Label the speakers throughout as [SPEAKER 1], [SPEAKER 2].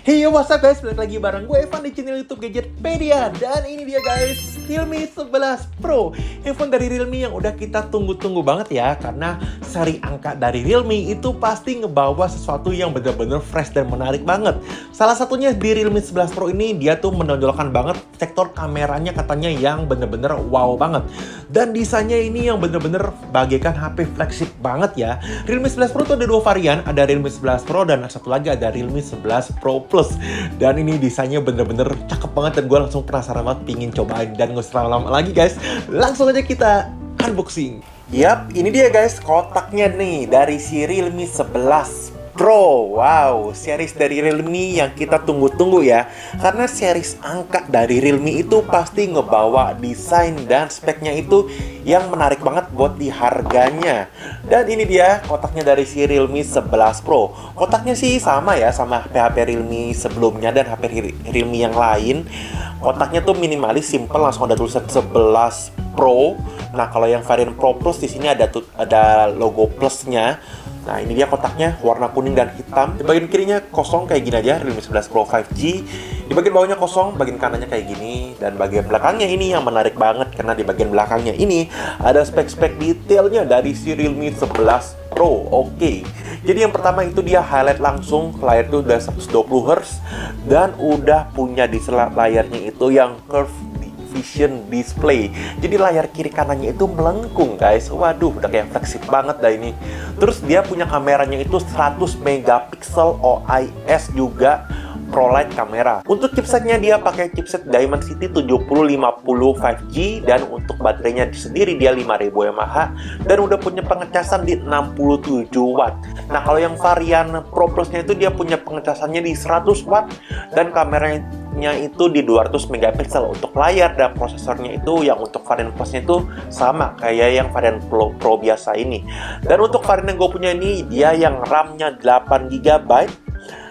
[SPEAKER 1] Hey what's up guys, balik lagi bareng gue Evan di channel YouTube Gadgetpedia. Dan ini dia guys, Realme 11 Pro. Handphone dari Realme yang udah kita tunggu-tunggu banget ya. Karena seri angka dari Realme itu pasti ngebawa sesuatu yang bener-bener fresh dan menarik banget. Salah satunya di Realme 11 Pro ini, dia tuh menonjolkan banget sektor kameranya katanya yang bener-bener wow banget. Dan desainnya ini yang bener-bener bagaikan HP flagship banget ya. Realme 11 Pro tuh ada dua varian, ada Realme 11 Pro dan satu lagi ada Realme 11 Pro Plus. Dan ini desainnya bener-bener cakep banget dan gue langsung penasaran banget pingin cobain. Dan gak usah lama-lama lagi guys, langsung aja kita unboxing. Yap, ini dia guys kotaknya nih dari si Realme 11 Pro. Wow, series dari Realme yang kita tunggu-tunggu ya. Karena series angka dari Realme itu pasti ngebawa desain dan speknya itu yang menarik banget buat di harganya. Dan ini dia kotaknya dari si Realme 11 Pro. Kotaknya sih sama ya sama HP Realme sebelumnya dan HP Realme yang lain. Kotaknya tuh minimalis, simple, langsung ada tulisan 11 Pro. Nah, kalau yang varian Pro Plus di sini ada logo plusnya. Nah, ini dia kotaknya, warna kuning dan hitam. Di bagian kirinya kosong kayak gini aja, Realme 11 Pro 5G. Di bagian bawahnya kosong, bagian kanannya kayak gini. Dan bagian belakangnya ini yang menarik banget, karena di bagian belakangnya ini ada spek-spek detailnya dari si Realme 11 Pro. Oke. Jadi yang pertama itu dia highlight langsung, layar itu udah 120Hz. Dan udah punya di layarnya itu yang curve Vision Display. Jadi layar kiri kanannya itu melengkung guys. Waduh, udah kayak flagship banget dah ini. Terus dia punya kameranya itu 100 megapiksel OIS juga ProLight kamera. Untuk chipsetnya dia pakai chipset Dimensity 7050 5G dan untuk baterainya sendiri dia 5000 mAh dan udah punya pengecasan di 67 watt. Nah, kalau yang varian Pro Plus-nya itu dia punya pengecasannya di 100 watt dan kameranya itu di 200 megapiksel. Untuk layar dan prosesornya itu yang untuk varian Plus-nya itu sama kayak yang varian Pro biasa ini. Dan untuk varian yang gue punya ini dia yang RAM-nya 8 GB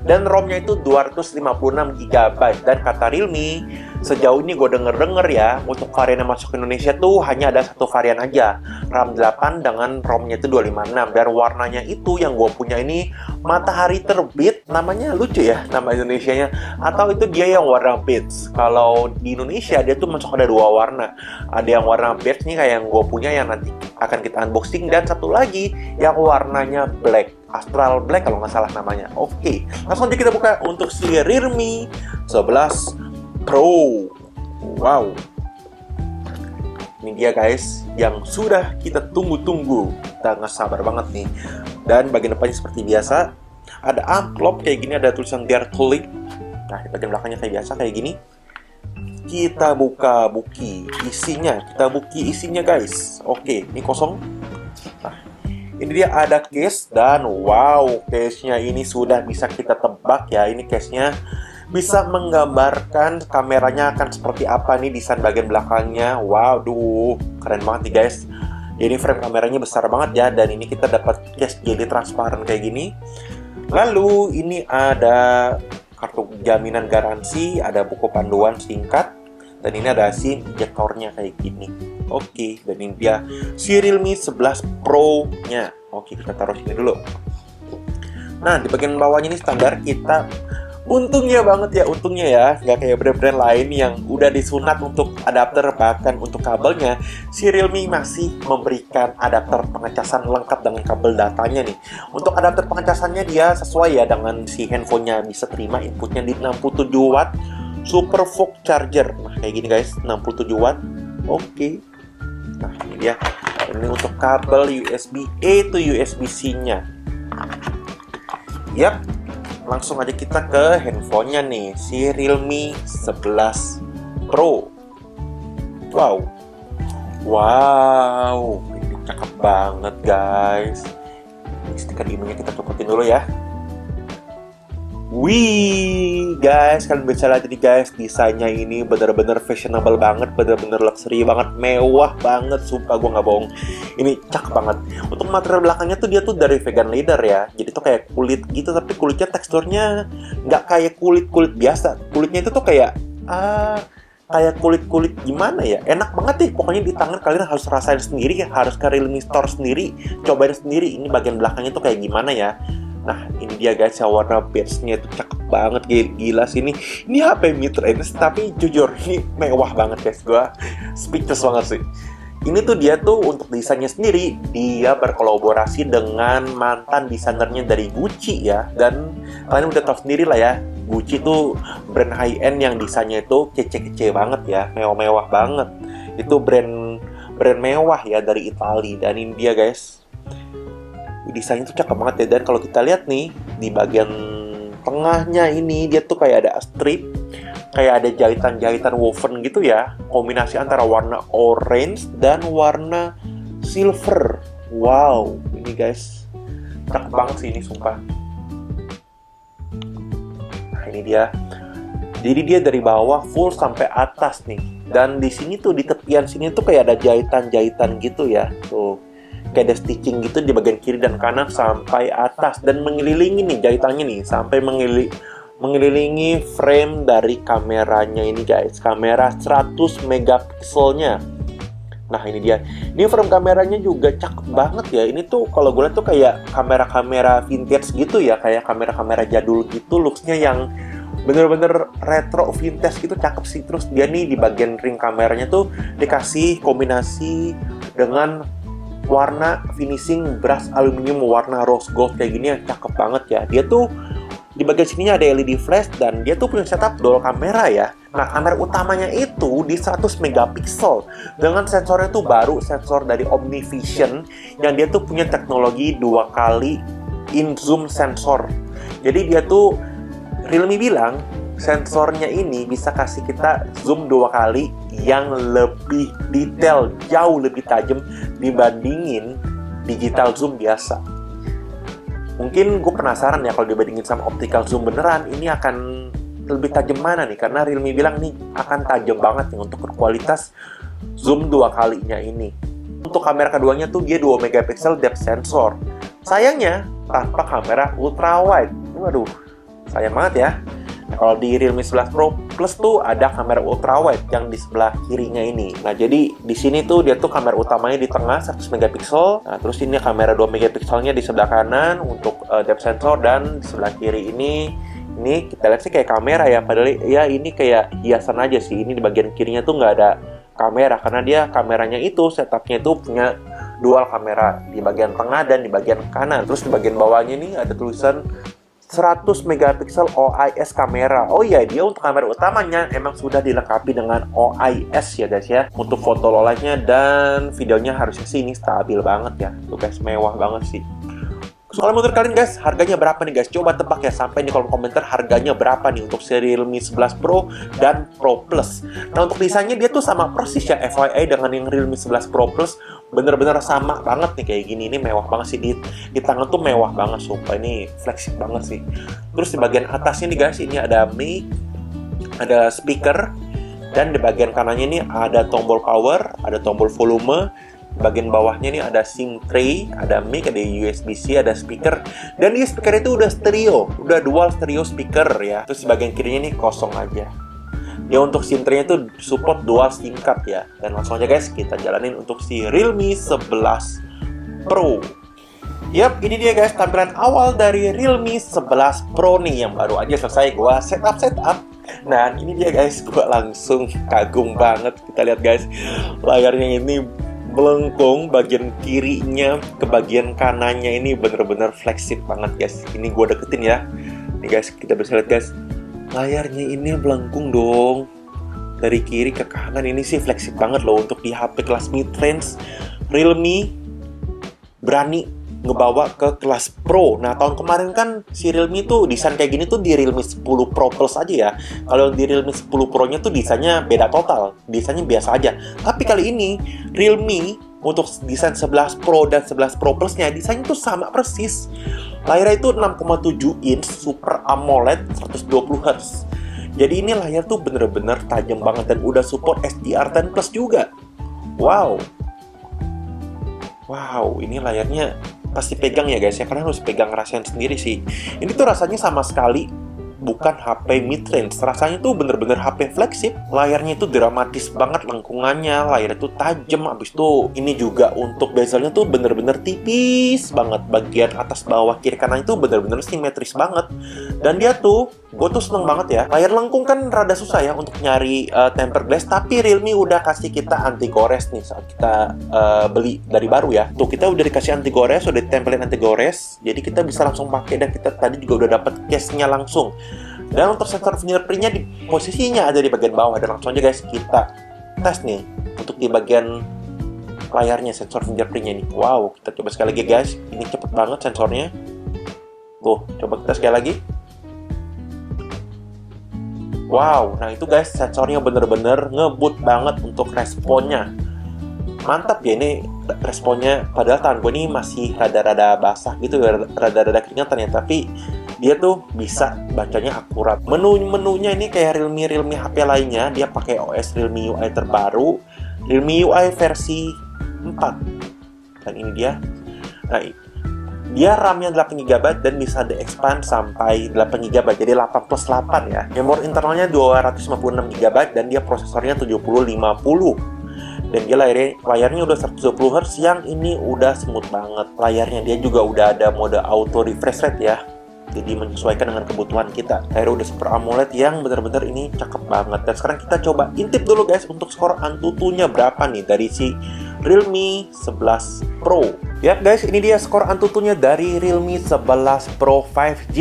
[SPEAKER 1] dan ROM-nya itu 256 GB. Dan kata Realme, sejauh ini gue denger ya, untuk varian yang masuk ke Indonesia tuh hanya ada satu varian aja, RAM 8 dengan ROM-nya itu 256. Dan warnanya itu yang gue punya ini matahari terbit, namanya lucu ya nama Indonesianya, atau itu dia yang warna beige. Kalau di Indonesia dia tuh masuk ada dua warna, ada yang warna beige nih kayak yang gue punya yang nanti akan kita unboxing, dan satu lagi yang warnanya black, Astral Black kalau nggak salah namanya. Oke, langsung aja kita buka untuk si Realme 11 Pro. Wow, ini dia guys yang sudah kita tunggu-tunggu. Kita nggak sabar banget nih. Dan bagian depannya seperti biasa ada amplop kayak gini, ada tulisan Dear Colleague. Nah, di bagian belakangnya kayak biasa kayak gini. Kita buka buki isinya guys. Oke, ini kosong. Nah, ini dia ada case dan wow, case-nya ini sudah bisa kita tebak ya. Ini case-nya bisa menggambarkan kameranya akan seperti apa nih desain bagian belakangnya. Wow, keren banget nih guys. Ini frame kameranya besar banget ya, dan ini kita dapat case jadi transparan kayak gini. Lalu ini ada kartu jaminan garansi, ada buku panduan singkat, dan ini ada SIM ejectornya kayak gini. Oke, dan ini dia si Realme 11 Pro-nya. Oke, kita taruh sini dulu. Nah, di bagian bawahnya ini standar kita. Untungnya ya, nggak kayak brand-brand lain yang udah disunat untuk adapter, bahkan untuk kabelnya. Si Realme masih memberikan adapter pengecasan lengkap dengan kabel datanya nih. Untuk adapter pengecasannya dia sesuai ya dengan si handphonenya, bisa terima inputnya di 67 watt Super Fast Charger. Nah, kayak gini guys, 67 watt. Oke. Nah, ini dia. Ini untuk kabel USB-A to USB-C-nya. Yap. Langsung aja kita ke handphonenya nih, si Realme 11 Pro. Wow, ini cakep banget guys. Ini stiker emailnya kita copotin dulu ya. Wih guys, kalian bisa lihat nih guys, desainnya ini bener-bener fashionable banget, bener-bener luxury banget, mewah banget, sumpah gue nggak bohong. Ini cakep banget. Untuk material belakangnya tuh dia tuh dari vegan leather ya, jadi tuh kayak kulit gitu, tapi kulitnya teksturnya nggak kayak kulit biasa. Kulitnya itu tuh kayak kulit gimana ya, enak banget deh pokoknya di tangan. Kalian harus rasain sendiri ya, harus ke Realme Store sendiri, cobain sendiri ini bagian belakangnya tuh kayak gimana ya. Nah, ini dia guys, yang warna beige-nya itu cakep banget, gila sih ini. Ini HP mid-range tapi jujur ini mewah banget guys. Gua speechless banget sih. Ini tuh dia tuh untuk desainnya sendiri, dia berkolaborasi dengan mantan desainernya dari Gucci ya. Dan kalian udah tahu sendiri lah ya, Gucci tuh brand high-end yang desainnya itu kece-kece banget ya, mewah-mewah banget. Itu brand mewah ya dari Italia. Dan ini dia guys, desainnya tuh cakep banget ya. Dan kalau kita lihat nih, di bagian tengahnya ini, dia tuh kayak ada strip, kayak ada jahitan-jahitan woven gitu ya, kombinasi antara warna orange dan warna silver. Wow, ini guys cakep banget sih ini sumpah. Nah ini dia, jadi dia dari bawah full sampai atas nih. Dan di sini tuh di tepian sini tuh kayak ada jahitan-jahitan gitu ya, tuh kayak ada stitching gitu di bagian kiri dan kanan sampai atas, dan mengelilingi nih jahitannya nih sampai mengelilingi frame dari kameranya ini guys, kamera 100 megapikselnya. Nah ini dia, ini frame kameranya juga cakep banget ya. Ini tuh kalau gue lihat tuh kayak kamera-kamera vintage gitu ya, kayak kamera-kamera jadul gitu, looksnya yang bener-bener retro vintage gitu, cakep sih. Terus dia nih di bagian ring kameranya tuh dikasih kombinasi dengan warna finishing brush aluminium warna rose gold kayak gini, yang cakep banget ya. Dia tuh di bagian sininya ada LED flash dan dia tuh punya setup dual kamera ya. Nah, kamera utamanya itu di 100 megapiksel dengan sensornya tuh baru, sensor dari OmniVision yang dia tuh punya teknologi 2 kali in zoom sensor. Jadi dia tuh, Realme bilang sensornya ini bisa kasih kita zoom 2 kali yang lebih detail, jauh lebih tajam dibandingin digital zoom biasa. Mungkin gue penasaran ya kalau dibandingin sama optical zoom beneran, ini akan lebih tajam mana nih? Karena Realme bilang nih akan tajam banget nih untuk kualitas zoom 2 kalinya ini. Untuk kamera keduanya tuh dia 2 megapiksel depth sensor. Sayangnya tanpa kamera ultra wide. Waduh, sayang banget ya. Nah, kalau di Realme 11 Pro Plus tuh ada kamera ultra wide yang di sebelah kirinya ini. Nah, jadi di sini tuh dia tuh kamera utamanya di tengah 100 megapiksel. Nah, terus ini kamera 2 megapikselnya di sebelah kanan untuk depth sensor, dan di sebelah kiri ini kita lihat sih kayak kamera ya, padahal ya ini kayak hiasan aja sih. Ini di bagian kirinya tuh nggak ada kamera karena dia kameranya itu setupnya itu punya dual kamera di bagian tengah dan di bagian kanan. Terus di bagian bawahnya nih ada tulisan 100 megapiksel OIS kamera. Oh iya, dia untuk kamera utamanya emang sudah dilengkapi dengan OIS ya guys ya. Untuk foto lolanya dan videonya harusnya sih ini stabil banget ya. Tuh guys, mewah banget sih. Kalau menurut kalian guys, harganya berapa nih guys? Coba tebak ya, sampai di kolom komentar harganya berapa nih untuk seri Realme 11 Pro dan Pro Plus. Nah, untuk desainnya dia tuh sama persis ya FYI dengan yang Realme 11 Pro Plus. Bener-bener sama banget nih kayak gini. Ini mewah banget sih, di tangan tuh mewah banget sumpah. Ini flagship banget sih. Terus di bagian atasnya nih guys, ini ada mic, ada speaker, dan di bagian kanannya ini ada tombol power, ada tombol volume. Bagian bawahnya nih ada SIM tray, ada mic, ada USB-C, ada speaker. Dan di speaker itu udah stereo, udah dual stereo speaker ya. Terus di bagian kirinya nih kosong aja. Ya untuk SIM tray-nya itu support dual SIM card ya. Dan langsung aja guys, kita jalanin untuk si Realme 11 Pro. Yap, ini dia guys tampilan awal dari Realme 11 Pro nih yang baru aja selesai gua setup. Nah, ini dia guys, gua langsung kagum banget. Kita lihat guys, layarnya ini melengkung, bagian kirinya ke bagian kanannya ini bener-bener flagship banget guys. Ini gue deketin ya. Nih guys, kita bisa lihat guys, layarnya ini melengkung dong. Dari kiri ke kanan, ini sih flagship banget loh untuk di HP kelas mid-range. Realme berani ngebawa ke kelas Pro. Nah, tahun kemarin kan si Realme tuh desain kayak gini tuh di Realme 10 Pro Plus aja ya. Kalau di Realme 10 Pro-nya tuh desainnya beda total. Desainnya biasa aja. Tapi kali ini Realme untuk desain 11 Pro dan 11 Pro Plus-nya desainnya tuh sama persis. Layarnya itu 6,7 inch Super AMOLED 120Hz. Jadi ini layar tuh bener-bener tajam banget dan udah support HDR10 Plus juga. Wow, ini layarnya pasti pegang ya guys ya, kalian harus pegang ngerasain sendiri sih. Ini tuh rasanya sama sekali bukan HP mid-range. Rasanya tuh bener-bener HP flagship. Layarnya itu dramatis banget lengkungannya, layar itu tajam. Abis itu ini juga untuk bezelnya tuh bener-bener tipis banget. Bagian atas bawah kiri kanan itu bener-bener simetris banget. Dan dia tuh, gue tuh seneng banget ya. Layar lengkung kan rada susah ya untuk nyari tempered glass, tapi Realme udah kasih kita anti gores nih saat kita beli dari baru ya. Tuh kita udah dikasih anti gores, udah ditempelin anti gores, jadi kita bisa langsung pakai, dan kita tadi juga udah dapet case-nya langsung. Dan untuk sensor fingerprint-nya di posisinya ada di bagian bawah, dan langsung aja guys kita tes nih untuk di bagian layarnya sensor fingerprint-nya nih. Wow, kita coba sekali lagi guys, ini cepet banget sensornya. Tuh, coba kita sekali lagi. Wow, nah itu guys sensornya bener-bener ngebut banget untuk responnya. Mantap ya ini responnya, padahal tangan gue ini masih rada-rada basah gitu, rada-rada keringatan ya, tapi dia tuh bisa bacanya akurat. Menunya ini kayak Realme HP lainnya, dia pakai OS Realme UI terbaru, Realme UI versi 4. Dan ini dia. Nah, dia RAM-nya 8GB dan bisa di-expand sampai 8GB, jadi 8 plus 8 ya. Memori internalnya 256GB dan dia prosesornya 7050. Dan dia layarnya udah 120Hz yang ini udah smooth banget. Layarnya dia juga udah ada mode auto refresh rate ya. Jadi menyesuaikan dengan kebutuhan kita. Layar udah Super AMOLED yang bener-bener ini cakep banget. Dan sekarang kita coba intip dulu guys untuk skor Antutunya berapa nih dari si Realme 11 Pro. Ya guys, ini dia skor Antutunya dari Realme 11 Pro 5G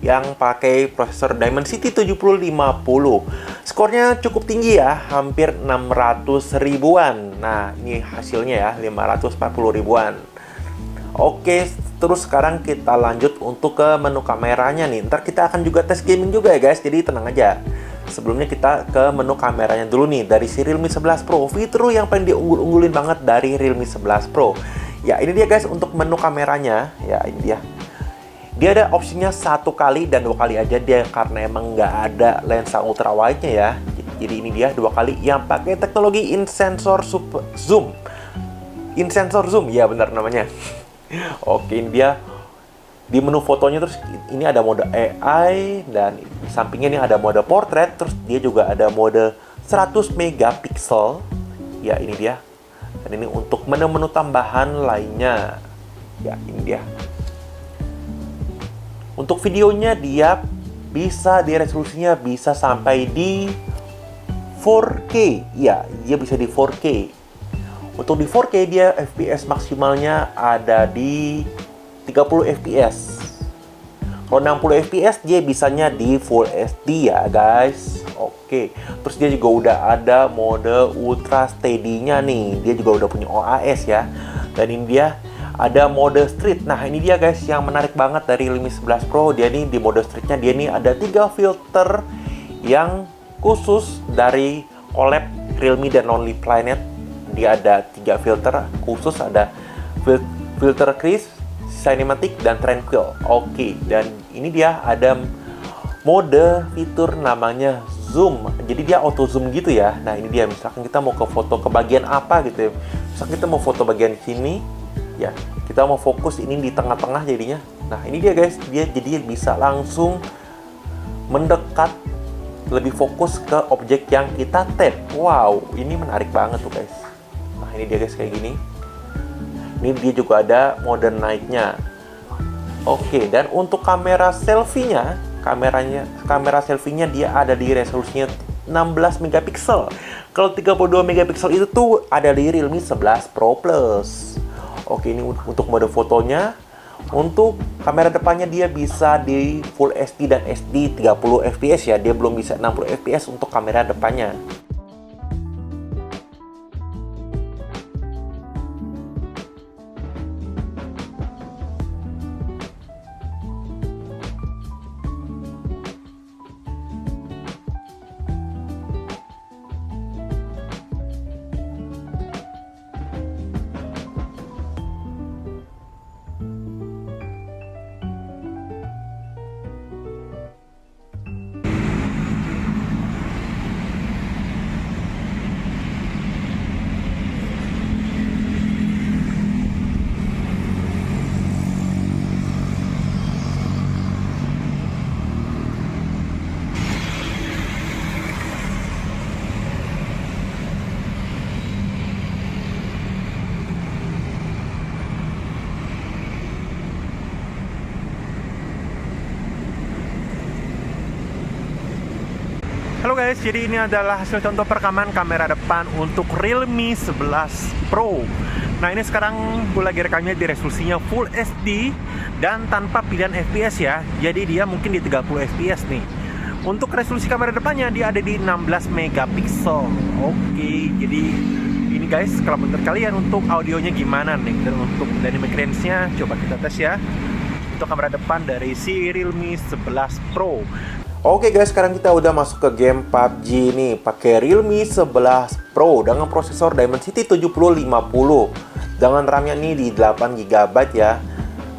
[SPEAKER 1] yang pakai prosesor Dimensity 7050. Skornya cukup tinggi ya, hampir 600 ribuan. Nah, ini hasilnya ya, 540 ribuan. Oke, terus sekarang kita lanjut untuk ke menu kameranya nih. Ntar kita akan juga tes gaming juga ya guys, jadi tenang aja. Sebelumnya kita ke menu kameranya dulu nih, dari si Realme 11 Pro. Fitur yang paling diunggul-unggulin banget dari Realme 11 Pro. Ya, ini dia guys untuk menu kameranya. Ya, ini dia. Dia ada opsinya 1 kali dan 2 kali aja dia, karena emang nggak ada lensa ultrawide-nya ya. Jadi ini dia 2 kali yang pakai teknologi in-sensor zoom. In-sensor zoom, ya benar namanya. Oke, ini dia di menu fotonya. Terus ini ada mode AI, dan di sampingnya ini ada mode portrait. Terus dia juga ada mode 100 megapiksel. Ya, ini dia. Dan ini untuk menu-menu tambahan lainnya. Ya, ini dia. Untuk videonya dia bisa di resolusinya bisa sampai di 4K. Ya, dia bisa di 4K. Untuk di 4K dia FPS maksimalnya ada di 30 FPS. Kalau 60 FPS dia bisanya di Full HD ya guys. Oke. Terus dia juga udah ada mode Ultra Steady-nya nih. Dia juga udah punya OAS ya. Dan ini dia ada mode street. Nah, ini dia guys yang menarik banget dari Realme 11 Pro. Dia nih di mode streetnya dia nih ada 3 filter yang khusus dari collab Realme dan Lonely Planet. Dia ada 3 filter khusus, ada filter Crisp, Cinematic, dan Tranquil. Oke, dan ini dia ada mode fitur namanya zoom. Jadi dia auto zoom gitu ya. Nah, ini dia misalkan kita mau ke foto ke bagian apa gitu ya. Misalkan kita mau foto bagian sini, ya kita mau fokus ini di tengah-tengah jadinya. Nah, ini dia guys, dia jadi bisa langsung mendekat, lebih fokus ke objek yang kita tap. Wow, ini menarik banget tuh guys. Nah, ini dia guys kayak gini. Ini dia juga ada mode night-nya. Oke, dan untuk kamera selfie-nya, kamera selfie-nya dia ada di resolusinya 16 megapiksel. Kalau 32 megapiksel itu tuh ada di Realme 11 Pro Plus. Oke, ini untuk mode fotonya. Untuk kamera depannya dia bisa di Full HD dan SD 30 fps ya. Dia belum bisa 60 fps untuk kamera depannya. Halo guys, jadi ini adalah hasil contoh perekaman kamera depan untuk Realme 11 Pro. Nah ini sekarang gue lagi rekamnya di resolusinya Full HD dan tanpa pilihan FPS ya. Jadi dia mungkin di 30 FPS nih. Untuk resolusi kamera depannya dia ada di 16 megapiksel. Oke, jadi ini guys, kalau menurut kalian untuk audionya gimana nih? Dan untuk dynamic range-nya coba kita tes ya. Untuk kamera depan dari si Realme 11 Pro. Oke guys, sekarang kita udah masuk ke game PUBG nih, pakai Realme 11 Pro dengan prosesor Dimensity 7050 dengan RAM-nya nih di 8GB ya.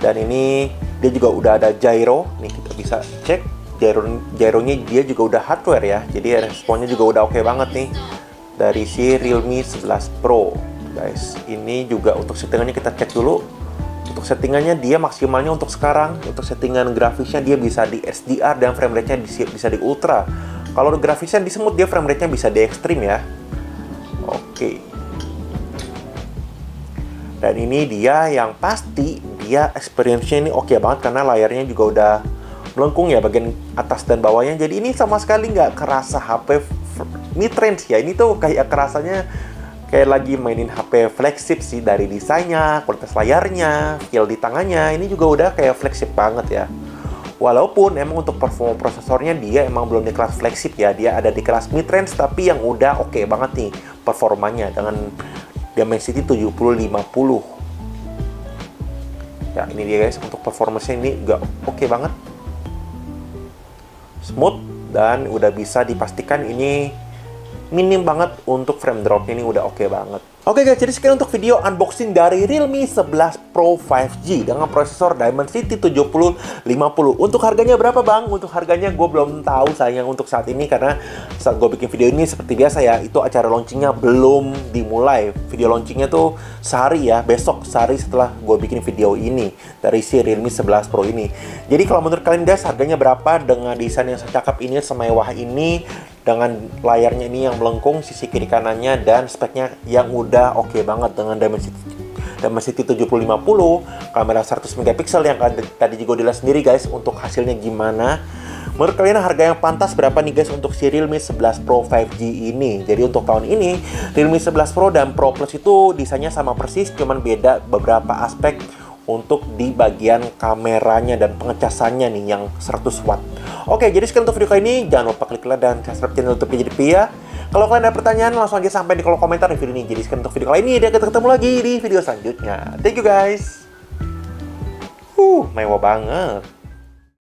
[SPEAKER 1] Dan ini dia juga udah ada gyro, nih kita bisa cek gyronya dia juga udah hardware ya. Jadi responnya juga udah oke banget nih dari si Realme 11 Pro. Guys, ini juga untuk settingannya kita cek dulu. Untuk settingannya dia maksimalnya untuk sekarang, untuk settingan grafisnya dia bisa di SDR dan frame rate-nya bisa di ultra. Kalau grafisnya di smooth dia frame rate-nya bisa di ekstrim ya. Oke. Dan ini dia yang pasti dia experience-nya ini oke banget karena layarnya juga udah melengkung ya bagian atas dan bawahnya. Jadi ini sama sekali nggak kerasa HP mid-range ya. Ini tuh kayak kerasanya kayak lagi mainin HP flagship sih, dari desainnya, kualitas layarnya, feel di tangannya, ini juga udah kayak flagship banget ya. Walaupun emang untuk performa prosesornya dia emang belum di kelas flagship ya, dia ada di kelas mid-range tapi yang udah oke banget nih performanya dengan Dimensity 7050. Ya ini dia guys, untuk performanya ini juga oke banget. Smooth dan udah bisa dipastikan ini minim banget untuk frame drop-nya, ini udah oke banget. Oke guys, jadi sekian untuk video unboxing dari Realme 11 Pro 5G dengan prosesor Dimensity 7050. Untuk harganya berapa bang? Untuk harganya gue belum tahu sayang untuk saat ini, karena saat gue bikin video ini seperti biasa ya, itu acara launchingnya belum dimulai. Video launchingnya tuh sehari ya, besok sehari setelah gue bikin video ini dari si Realme 11 Pro ini. Jadi kalau menurut kalian guys, harganya berapa dengan desain yang secakep ini, semewah ini, dengan layarnya ini yang melengkung sisi kiri kanannya dan speknya yang udah oke banget dengan Dimensity 7050, kamera 100 megapiksel yang tadi juga dilihat sendiri guys. Untuk hasilnya gimana? Menurut kalian harga yang pantas berapa nih guys untuk si Realme 11 Pro 5G ini? Jadi untuk tahun ini Realme 11 Pro dan Pro Plus itu desainnya sama persis, cuman beda beberapa aspek untuk di bagian kameranya dan pengecasannya nih yang 100 watt. Oke, jadi sekian untuk video kali ini. Jangan lupa klik like dan subscribe channel YouTube JDP ya. Kalau kalian ada pertanyaan langsung aja sampai di kolom komentar di video ini. Jadi sekian untuk video kali ini, dan kita ketemu lagi di video selanjutnya. Thank you guys. Mewah banget.